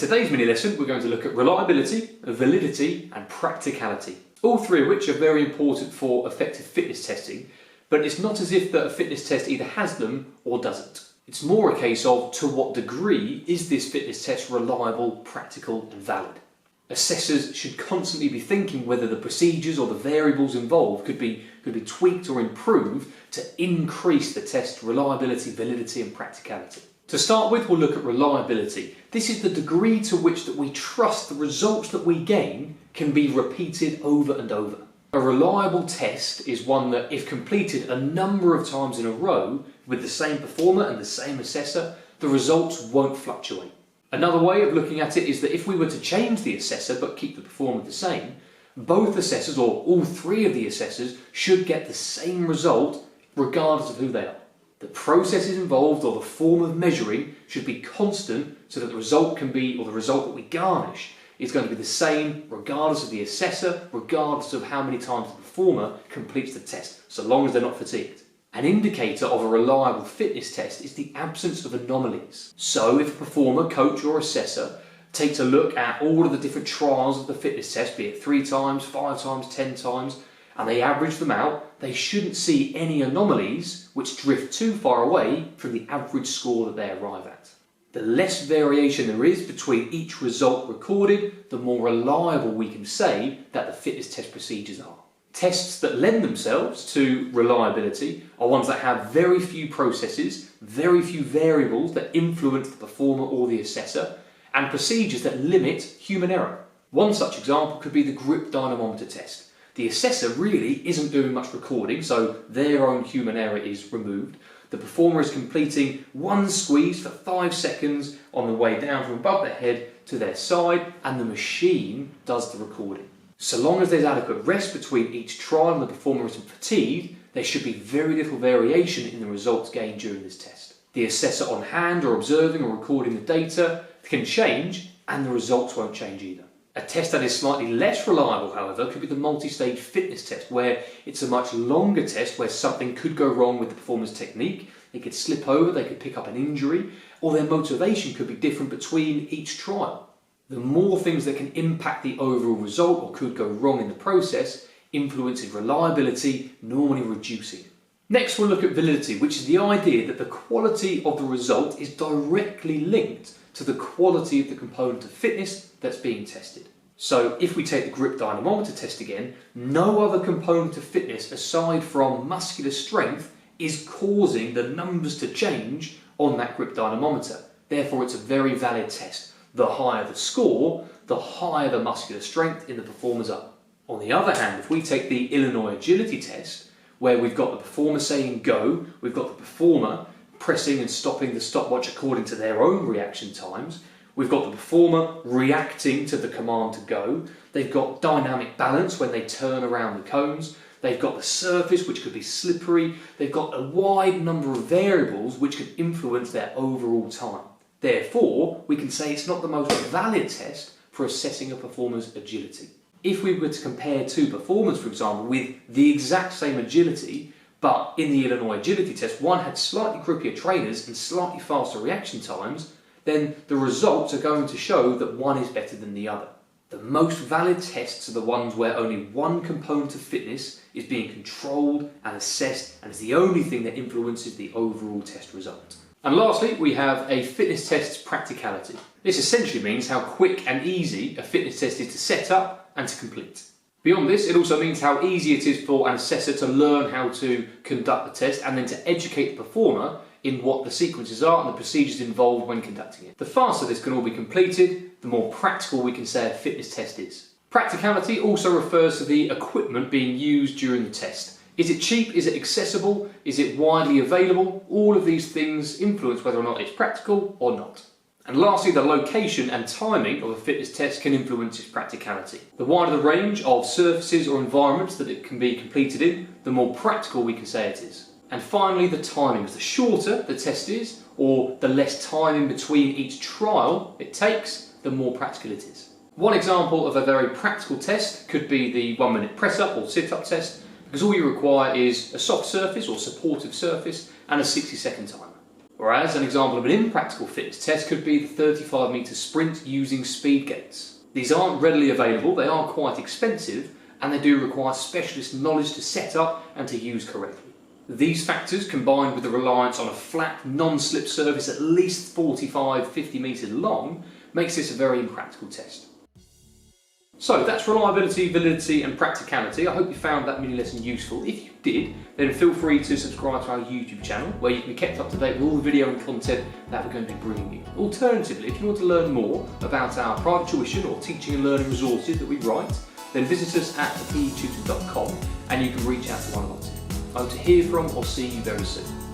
today's mini lesson, we're going to look at reliability, validity, and practicality. All three of which are very important for effective fitness testing, but it's not as if that a fitness test either has them or doesn't. It's more a case of to what degree is this fitness test reliable, practical, and valid. Assessors should constantly be thinking whether the procedures or the variables involved could be tweaked or improved to increase the test reliability, validity, and practicality. To start with, we'll look at reliability. This is the degree to which that we trust the results that we gain can be repeated over and over. A reliable test is one that, if completed a number of times in a row with the same performer and the same assessor, the results won't fluctuate. Another way of looking at it is that if we were to change the assessor but keep the performer the same, both assessors, or all three of the assessors, should get the same result regardless of who they are. The processes involved or the form of measuring should be constant so that the result can be, or the result that we garnish, is going to be the same regardless of the assessor, regardless of how many times the performer completes the test, so long as they're not fatigued. An indicator of a reliable fitness test is the absence of anomalies. So if a performer, coach or assessor takes a look at all of the different trials of the fitness test, be it 3 times, 5 times, 10 times, and they average them out, they shouldn't see any anomalies which drift too far away from the average score that they arrive at. The less variation there is between each result recorded, the more reliable we can say that the fitness test procedures are. Tests that lend themselves to reliability are ones that have very few processes, very few variables that influence the performer or the assessor, and procedures that limit human error. One such example could be the grip dynamometer test. The assessor really isn't doing much recording, so their own human error is removed. The performer is completing one squeeze for 5 seconds on the way down from above their head to their side, and the machine does the recording. So long as there's adequate rest between each trial and the performer isn't fatigued, there should be very little variation in the results gained during this test. The assessor on hand or observing or recording the data can change, and the results won't change either. A test that is slightly less reliable, however, could be the multi-stage fitness test, where it's a much longer test where something could go wrong with the performer's technique, they could slip over, they could pick up an injury, or their motivation could be different between each trial. The more things that can impact the overall result or could go wrong in the process influences reliability, normally reducing it. Next, we'll look at validity, which is the idea that the quality of the result is directly linked to the quality of the component of fitness that's being tested. So if we take the grip dynamometer test again, no other component of fitness aside from muscular strength is causing the numbers to change on that grip dynamometer. Therefore, it's a very valid test. The higher the score, the higher the muscular strength in the performers are. On the other hand, if we take the Illinois agility test, where we've got the performer saying go, we've got the performer pressing and stopping the stopwatch according to their own reaction times, we've got the performer reacting to the command to go, they've got dynamic balance when they turn around the cones, they've got the surface which could be slippery, they've got a wide number of variables which could influence their overall time. Therefore, we can say it's not the most valid test for assessing a performer's agility. If we were to compare two performers, for example, with the exact same agility, but in the Illinois agility test, one had slightly grippier trainers and slightly faster reaction times, then the results are going to show that one is better than the other. The most valid tests are the ones where only one component of fitness is being controlled and assessed and is the only thing that influences the overall test result. And lastly, we have a fitness test's practicality. This essentially means how quick and easy a fitness test is to set up and to complete. Beyond this, it also means how easy it is for an assessor to learn how to conduct the test and then to educate the performer in what the sequences are and the procedures involved when conducting it. The faster this can all be completed, the more practical we can say a fitness test is. Practicality also refers to the equipment being used during the test. Is it cheap? Is it accessible? Is it widely available? All of these things influence whether or not it's practical or not. And lastly, the location and timing of a fitness test can influence its practicality. The wider the range of surfaces or environments that it can be completed in, the more practical we can say it is. And finally, the timings. The shorter the test is, or the less time in between each trial it takes, the more practical it is. One example of a very practical test could be the 1-minute press-up or sit-up test, because all you require is a soft surface or supportive surface and a 60-second timer. Whereas an example of an impractical fitness test could be the 35-metre sprint using speed gates. These aren't readily available, they are quite expensive, and they do require specialist knowledge to set up and to use correctly. These factors, combined with the reliance on a flat, non-slip surface at least 45-50 metres long, makes this a very impractical test. So that's reliability, validity and practicality. I hope you found that mini lesson useful. If you did, then feel free to subscribe to our YouTube channel, where you can be kept up to date with all the video and content that we're going to be bringing you. Alternatively, if you want to learn more about our private tuition or teaching and learning resources that we write, then visit us at thepetutor.com and you can reach out to one of our team. I hope to hear from or see you very soon.